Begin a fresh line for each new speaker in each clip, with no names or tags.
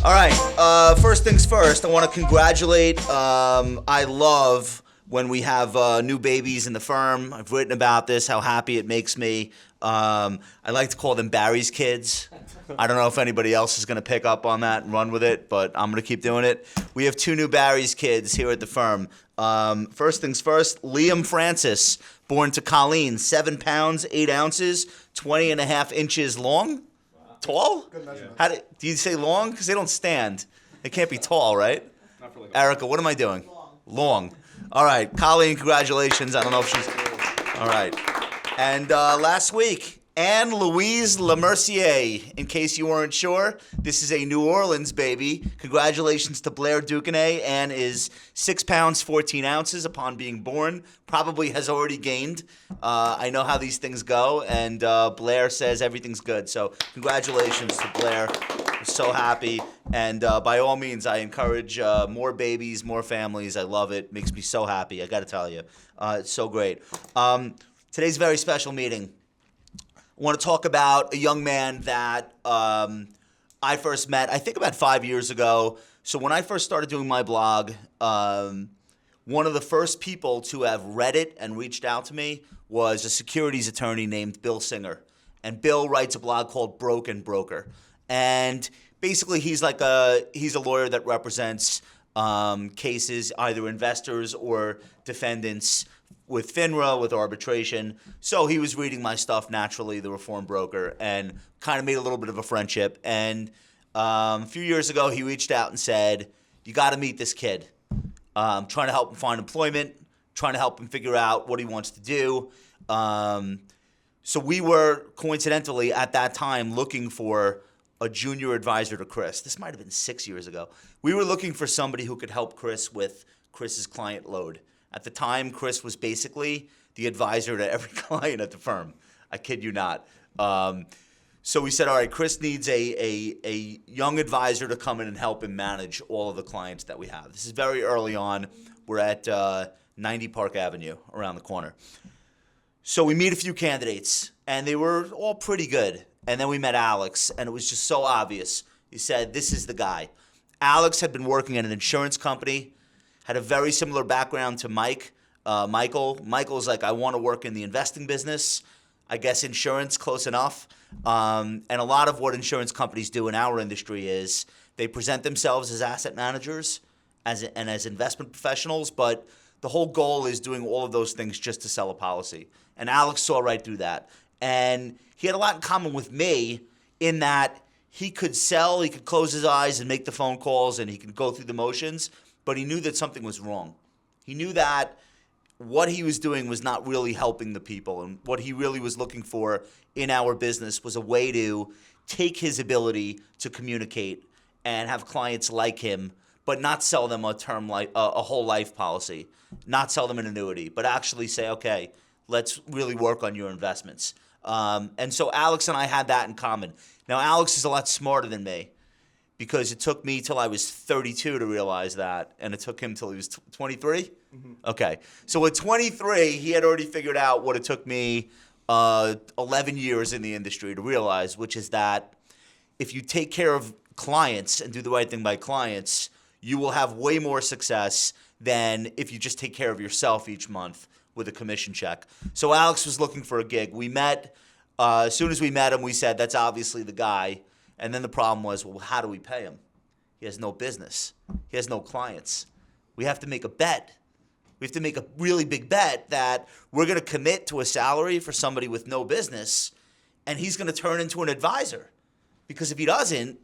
All right. First things first, I want to congratulate. I love when we have new babies in the firm. I've written about this, how happy it makes me. I like to call them Barry's kids. I don't know if anybody else is going to pick up on that and run with it, but I'm going to keep doing it. We have two new Barry's kids here at the firm. First things first, Liam Francis, born to Colleen, 7 pounds, 8 ounces, 20 and a half inches long. Tall?
Good measurement.
Do you say long? Because they don't stand. They can't be tall, right?
Not for like
Erica, what am I doing? Long. All right. Colleen, congratulations. I don't know if she's... All right. And last week, Anne-Louise Lemercier. In case you weren't sure, this is a New Orleans baby. Congratulations to Blair Duquesne. Anne is 6 pounds, 14 ounces upon being born. Probably has already gained. I know how these things go, and Blair says everything's good. So congratulations to Blair. We're so happy. And by all means, I encourage more babies, more families. I love it. Makes me so happy, I got to tell you. It's so great. Today's a very special meeting. I want to talk about a young man that I first met, I think about 5 years ago. So when I first started doing my blog, one of the first people to have read it and reached out to me was a securities attorney named Bill Singer. And Bill writes a blog called Broken Broker. And basically he's a lawyer that represents cases, either investors or defendants, with FINRA, with arbitration. So he was reading my stuff naturally, the Reform Broker, and kind of made a little bit of a friendship. And a few years ago, he reached out and said, you got to meet this kid. Trying to help him find employment, trying to help him figure out what he wants to do. So we were, coincidentally, at that time, looking for a junior advisor to Chris. This might have been 6 years ago. We were looking for somebody who could help Chris with Chris's client load. At the time, Chris was basically the advisor to every client at the firm. I kid you not. So we said, all right, Chris needs a young advisor to come in and help him manage all of the clients that we have. This is very early on. We're at 90 Park Avenue, around the corner. So we meet a few candidates, and they were all pretty good. And then we met Alex, and it was just so obvious. He said, this is the guy. Alex had been working at an insurance company, had a very similar background to Michael. Michael's like, I want to work in the investing business. I guess insurance, close enough. And a lot of what insurance companies do in our industry is they present themselves as asset managers and as investment professionals, but the whole goal is doing all of those things just to sell a policy. And Alex saw right through that. And he had a lot in common with me in that he could sell, he could close his eyes and make the phone calls, and he could go through the motions, but he knew that something was wrong. He knew that what he was doing was not really helping the people, and what he really was looking for in our business was a way to take his ability to communicate and have clients like him, but not sell them a whole life policy, not sell them an annuity, but actually say, okay, let's really work on your investments. And so Alex and I had that in common. Now, Alex is a lot smarter than me, because it took me till I was 32 to realize that, and it took him till he was 23? Mm-hmm. Okay. So at 23, he had already figured out what it took me 11 years in the industry to realize, which is that if you take care of clients and do the right thing by clients, you will have way more success than if you just take care of yourself each month with a commission check. So Alex was looking for a gig. We met. As soon as we met him, we said, that's obviously the guy. And then the problem was, well, how do we pay him? He has no business. He has no clients. We have to make a bet. We have to make a really big bet that we're going to commit to a salary for somebody with no business, and he's going to turn into an advisor. Because if he doesn't,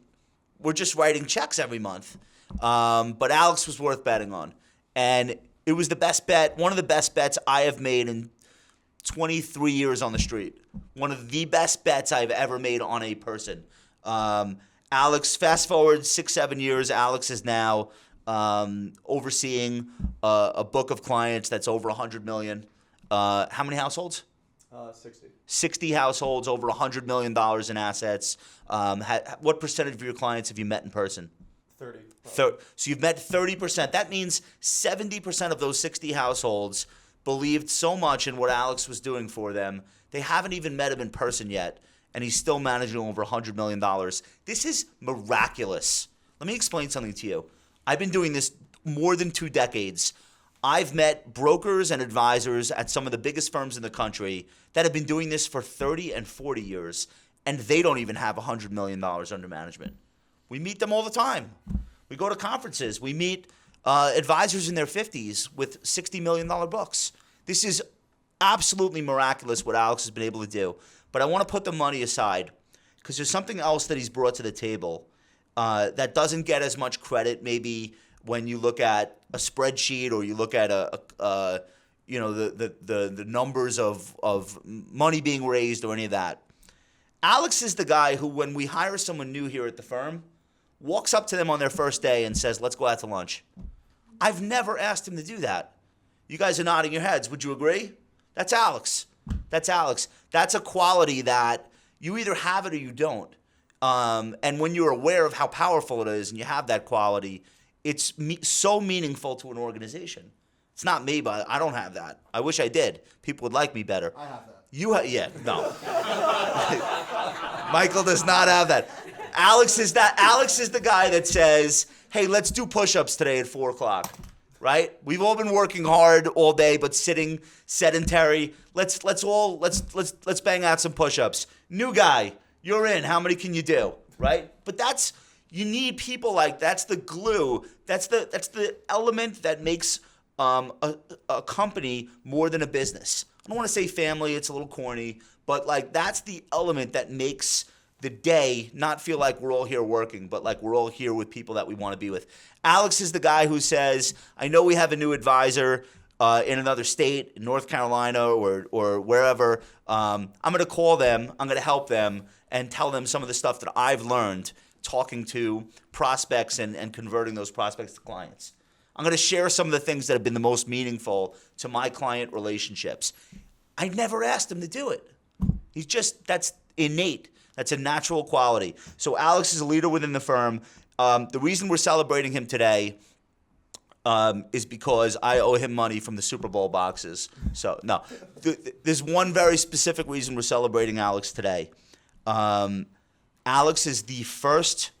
we're just writing checks every month. But Alex was worth betting on. And it was the best bet, one of the best bets I have made in 23 years on the street. One of the best bets I've ever made on a person. Alex, fast forward 6-7 years, Alex is now overseeing a book of clients that's over 100 million. How many households?
60.
60 households, over $100 million in assets. What percentage of your clients have you met in person?
30.
So you've met 30%. That means 70% of those 60 households believed so much in what Alex was doing for them, they haven't even met him in person yet, and he's still managing over $100 million. This is miraculous. Let me explain something to you. I've been doing this more than 2 decades. I've met brokers and advisors at some of the biggest firms in the country that have been doing this for 30 and 40 years, and they don't even have $100 million under management. We meet them all the time. We go to conferences. We meet advisors in their 50s with $60 million books. This is absolutely miraculous what Alex has been able to do. But I want to put the money aside because there's something else that he's brought to the table that doesn't get as much credit maybe when you look at a spreadsheet or you look at the numbers of money being raised or any of that. Alex is the guy who, when we hire someone new here at the firm, walks up to them on their first day and says, let's go out to lunch. I've never asked him to do that. You guys are nodding your heads. Would you agree? That's Alex. That's Alex. That's a quality that you either have it or you don't. And when you're aware of how powerful it is and you have that quality, it's so meaningful to an organization. It's not me, but I don't have that. I wish I did. People would like me better.
I have that.
Yeah, no. Michael does not have that. Alex is the guy that says, hey, let's do push-ups today at 4 o'clock, right? We've all been working hard all day, but sitting sedentary. Let's bang out some push-ups. New guy, you're in. How many can you do, right? But you need people like, that's the glue. That's the element that makes a company more than a business. I don't want to say family, it's a little corny, but like that's the element that makes the day not feel like we're all here working, but like we're all here with people that we want to be with. Alex is the guy who says, I know we have a new advisor in another state, in North Carolina or wherever. I'm going to call them, I'm going to help them and tell them some of the stuff that I've learned talking to prospects and converting those prospects to clients. I'm going to share some of the things that have been the most meaningful to my client relationships. I never asked him to do it. That's innate. That's a natural quality. So Alex is a leader within the firm. The reason we're celebrating him today is because I owe him money from the Super Bowl boxes. So no, there's one very specific reason we're celebrating Alex today. Alex is the first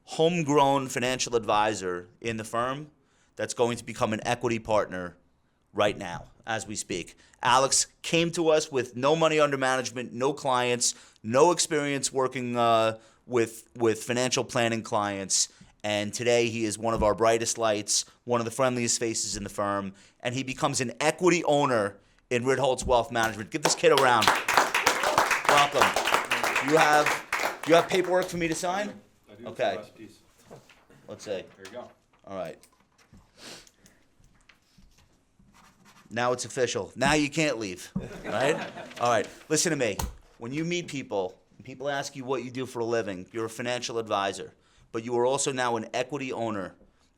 homegrown financial advisor in the firm that's going to become an equity partner right now as we speak. Alex came to us with no money under management, no clients, no experience working with financial planning clients, and today he is one of our brightest lights, one of the friendliest faces in the firm, and he becomes an equity owner in Ritholtz Wealth Management. Give this kid a round. Welcome. You have paperwork for me to sign?
I do.
Okay.
The last piece.
Let's see.
There you go.
All right. Now it's official. Now you can't leave, right? All right. Listen to me. When you meet people, and people ask you what you do for a living, you're a financial advisor, but you are also now an equity owner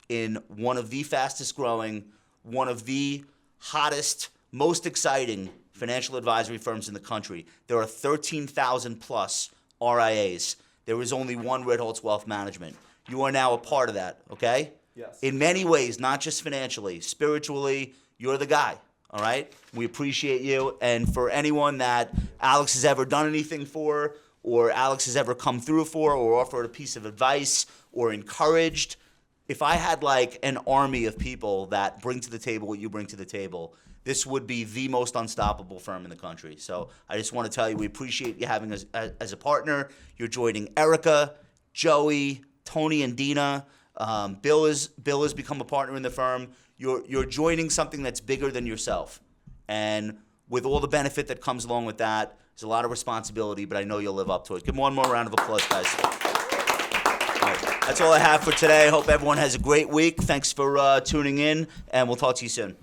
in one of the fastest growing, one of the hottest, most exciting financial advisory firms in the country. There are 13,000 plus RIAs. There is only one Ritholtz Wealth Management. You are now a part of that, okay?
Yes.
In many ways, not just financially, spiritually, you're the guy, all right? We appreciate you. And for anyone that Alex has ever done anything for, or Alex has ever come through for, or offered a piece of advice, or encouraged, if I had like an army of people that bring to the table what you bring to the table, this would be the most unstoppable firm in the country. So I just want to tell you, we appreciate you having us as a partner. You're joining Erica, Joey, Tony, and Dina. Bill has become a partner in the firm. You're joining something that's bigger than yourself. And with all the benefit that comes along with that, there's a lot of responsibility, but I know you'll live up to it. Give them one more round of applause, guys. All right, that's all I have for today. I hope everyone has a great week. Thanks for tuning in, and we'll talk to you soon.